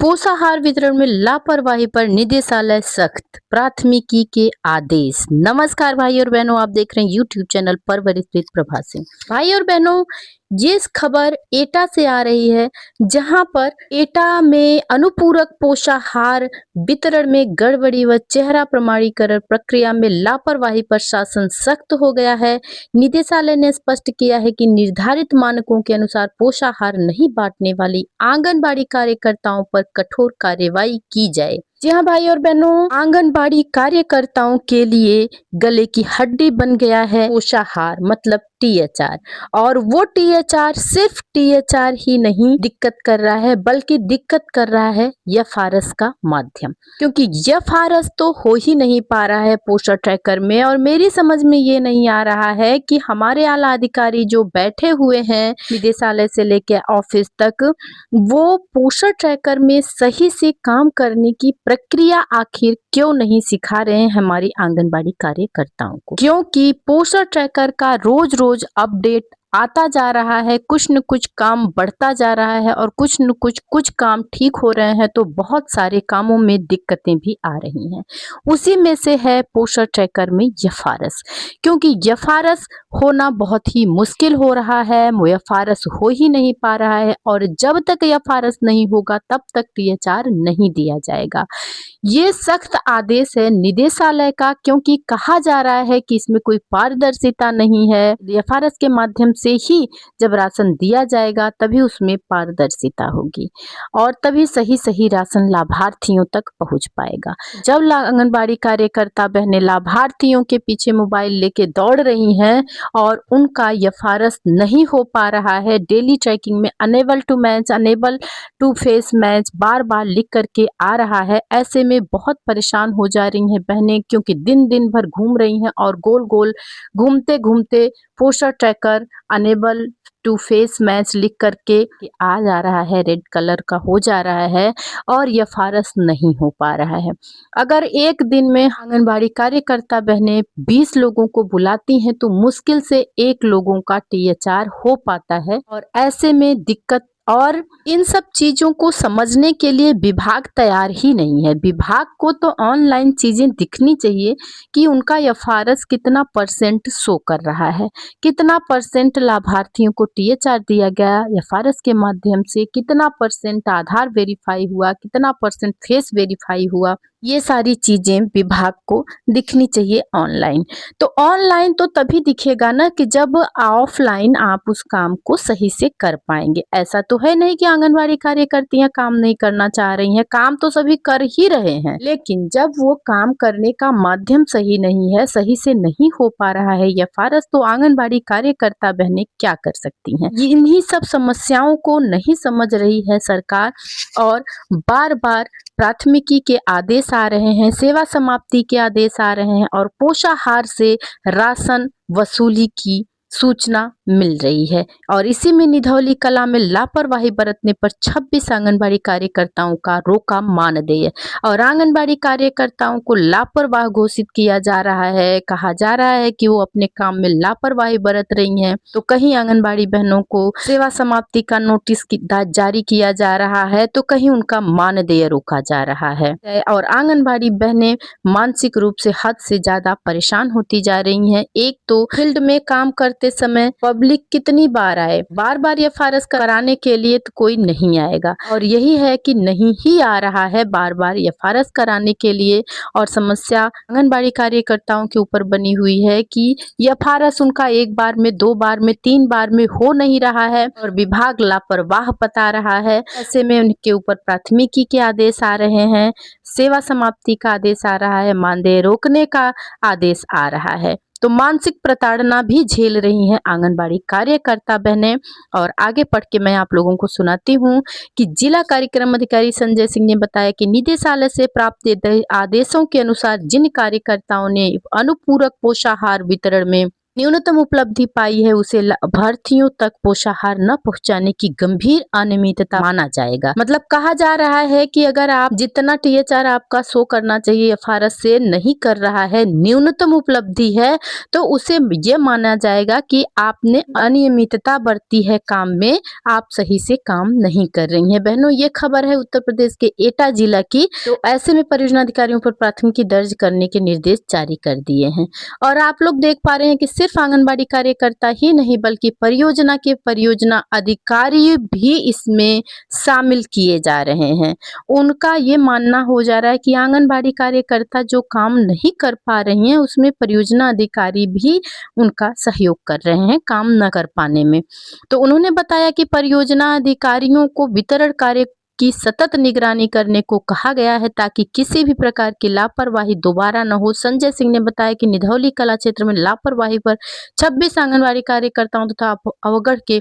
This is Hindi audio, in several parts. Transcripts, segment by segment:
पोषाहार वितरण में लापरवाही पर निदेशालय सख्त, प्राथमिकी के आदेश। नमस्कार भाई और बहनों, आप देख रहे हैं यूट्यूब चैनल परवरिश विद प्रभा सिंह। भाई और बहनों, ये खबर एटा से आ रही है, जहां पर एटा में अनुपूरक पोषाहार वितरण में गड़बड़ी व चेहरा प्रमाणीकरण प्रक्रिया में लापरवाही पर शासन सख्त हो गया है। निदेशालय ने स्पष्ट किया है कि निर्धारित मानकों के अनुसार पोषाहार नहीं बांटने वाली आंगनबाड़ी कार्यकर्ताओं पर कठोर कार्रवाई की जाए। जी हाँ भाई और बहनों, आंगनबाड़ी कार्यकर्ताओं के लिए गले की हड्डी बन गया है पोषाहार, मतलब टीएचआर। और वो टीएचआर सिर्फ टीएचआर ही नहीं दिक्कत कर रहा है, बल्कि दिक्कत कर रहा है एफआरएस का माध्यम, क्योंकि एफआरएस तो हो ही नहीं पा रहा है पोषण ट्रैकर में। और मेरी समझ में ये नहीं आ रहा है कि हमारे आला अधिकारी जो बैठे हुए हैं निदेशालय से लेकर ऑफिस तक, वो पोषण ट्रैकर में सही से काम करने की प्रक्रिया आखिर क्यों नहीं सिखा रहे हैं हमारी आंगनबाड़ी कार्यकर्ताओं को। क्योंकि पोषण ट्रैकर का रोज रोज अपडेट आता जा रहा है, कुछ न कुछ काम बढ़ता जा रहा है और कुछ न कुछ काम ठीक हो रहे हैं, तो बहुत सारे कामों में दिक्कतें भी आ रही हैं। उसी में से है पोषण ट्रैकर में एफआरएस, क्योंकि एफआरएस होना बहुत ही मुश्किल हो रहा है, एफआरएस हो ही नहीं पा रहा है। और जब तक एफआरएस नहीं होगा तब तक टीएचआर नहीं दिया जाएगा। ये सख्त आदेश है निदेशालय का, क्योंकि कहा जा रहा है कि इसमें कोई पारदर्शिता नहीं है। एफआरएस के माध्यम से ही जब राशन दिया जाएगा तभी उसमें पारदर्शिता होगी और तभी सही सही राशन लाभार्थियों तक पहुंच पाएगा। जब आंगनबाड़ी कार्यकर्ता बहनें लाभार्थियों के पीछे मोबाइल लेके दौड़ रही हैं और उनका एफआरएस नहीं हो पा रहा है, डेली ट्रैकिंग में unable to match, unable to face match बार बार लिख करके आ रहा है, ऐसे में बहुत परेशान हो जा रही हैं बहनें, क्योंकि दिन दिन भर घूम रही हैं और गोल गोल घूमते घूमते Poshan tracker unable to face match लिख करके आ जा रहा है, रेड कलर का हो जा रहा है और एफआरएस नहीं हो पा रहा है। अगर एक दिन में आंगनबाड़ी कार्यकर्ता बहनें 20 लोगों को बुलाती हैं तो मुश्किल से 1 लोगों का टीएचआर हो पाता है। और ऐसे में दिक्कत, और इन सब चीजों को समझने के लिए विभाग तैयार ही नहीं है। विभाग को तो ऑनलाइन चीजें दिखनी चाहिए कि उनका एफआरएस कितना परसेंट शो कर रहा है, कितना परसेंट लाभार्थियों को टीएचआर दिया गया एफआरएस के माध्यम से, कितना परसेंट आधार वेरीफाई हुआ, कितना परसेंट फेस वेरीफाई हुआ। ये सारी चीजें विभाग को दिखनी चाहिए ऑनलाइन। तो ऑनलाइन तो तभी दिखेगा ना कि जब ऑफलाइन आप उस काम को सही से कर पाएंगे। ऐसा तो है नहीं कि आंगनबाड़ी कार्यकर्तियां काम नहीं करना चाह रही हैं, काम तो सभी कर ही रहे हैं, लेकिन जब वो काम करने का माध्यम सही नहीं है, सही से नहीं हो पा रहा है एफआरएस, तो आंगनबाड़ी कार्यकर्ता बहनें क्या कर सकती हैं। इन्हीं सब समस्याओं को नहीं समझ रही है सरकार और बार बार प्राथमिकी के आदेश आ रहे हैं, सेवा समाप्ति के आदेश आ रहे हैं और पोषाहार से राशन वसूली की सूचना मिल रही है। और इसी में निधौली कला में लापरवाही बरतने पर 26 आंगनबाड़ी कार्यकर्ताओं का रोका मानदेय और आंगनबाड़ी कार्यकर्ताओं को लापरवाह घोषित किया जा रहा है। कहा जा रहा है कि वो अपने काम में लापरवाही बरत रही हैं, तो कहीं आंगनबाड़ी बहनों को सेवा समाप्ति का नोटिस जारी किया जा रहा है, तो कहीं उनका मानदेय रोका जा रहा है। और आंगनबाड़ी बहनें मानसिक रूप से हद से ज्यादा परेशान होती जा रही हैं। एक तो फील्ड में काम करते समय पब्लिक कितनी बार आए, बार बार एफआरएस कराने के लिए तो कोई नहीं आएगा, और यही है कि नहीं ही आ रहा है बार बार एफआरएस कराने के लिए। और समस्या आंगनबाड़ी कार्यकर्ताओं के ऊपर बनी हुई है कि एफआरएस उनका 1 बार में, 2 बार में, 3 बार में हो नहीं रहा है और विभाग लापरवाह बता रहा है। ऐसे में उनके ऊपर प्राथमिकी के आदेश आ रहे हैं, सेवा समाप्ति का आदेश आ रहा है, मानदेय रोकने का आदेश आ रहा है। तो मानसिक प्रताड़ना भी झेल रही हैं आंगनबाड़ी कार्यकर्ता बहनें। और आगे पढ़ के मैं आप लोगों को सुनाती हूँ कि जिला कार्यक्रम अधिकारी संजय सिंह ने बताया कि निदेशालय से प्राप्त आदेशों के अनुसार जिन कार्यकर्ताओं ने अनुपूरक पोषाहार वितरण में न्यूनतम उपलब्धि पाई है उसे लाभार्थियों तक पोषाहार न पहुंचाने की गंभीर अनियमितता माना जाएगा। मतलब कहा जा रहा है कि अगर आप जितना टीएचआर आपका शो करना चाहिए एफआरएस से नहीं कर रहा है, न्यूनतम उपलब्धि है, तो उसे ये माना जाएगा कि आपने अनियमितता बरती है काम में, आप सही से काम नहीं कर रही हैं। बहनों, ये खबर है उत्तर प्रदेश के एटा जिला की। तो ऐसे में परियोजना अधिकारियों पर प्राथमिकी दर्ज करने के निर्देश जारी कर दिए हैं। और आप लोग देख पा रहे हैं कि सिर्फ आंगनबाड़ी कार्यकर्ता ही नहीं बल्कि परियोजना के परियोजना अधिकारी भी इसमें शामिल किए जा रहे हैं। उनका ये मानना हो जा रहा है कि आंगनबाड़ी कार्यकर्ता जो काम नहीं कर पा रही हैं उसमें परियोजना अधिकारी भी उनका सहयोग कर रहे हैं काम न कर पाने में। तो उन्होंने बताया कि परियोजना अधिकारियों को वितरण कार्य की सतत निगरानी करने को कहा गया है ताकि किसी भी प्रकार की लापरवाही दोबारा न हो। संजय सिंह ने बताया कि निधौली कला क्षेत्र में लापरवाही पर 26 आंगनबाड़ी कार्यकर्ताओं तथा अवगढ़ के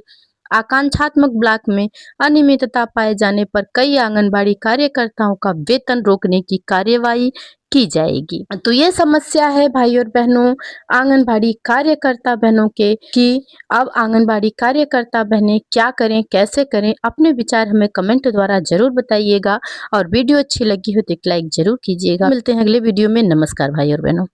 आकांक्षात्मक ब्लॉक में अनियमितता पाए जाने पर कई आंगनबाड़ी कार्यकर्ताओं का वेतन रोकने की कार्यवाही की जाएगी। तो ये समस्या है भाई और बहनों आंगनबाड़ी कार्यकर्ता बहनों के कि अब आंगनबाड़ी कार्यकर्ता बहनें क्या करें, कैसे करें। अपने विचार हमें कमेंट द्वारा जरूर बताइएगा और वीडियो अच्छी लगी हो तो एक लाइक जरूर कीजिएगा। मिलते हैं अगले वीडियो में। नमस्कार भाई और बहनों।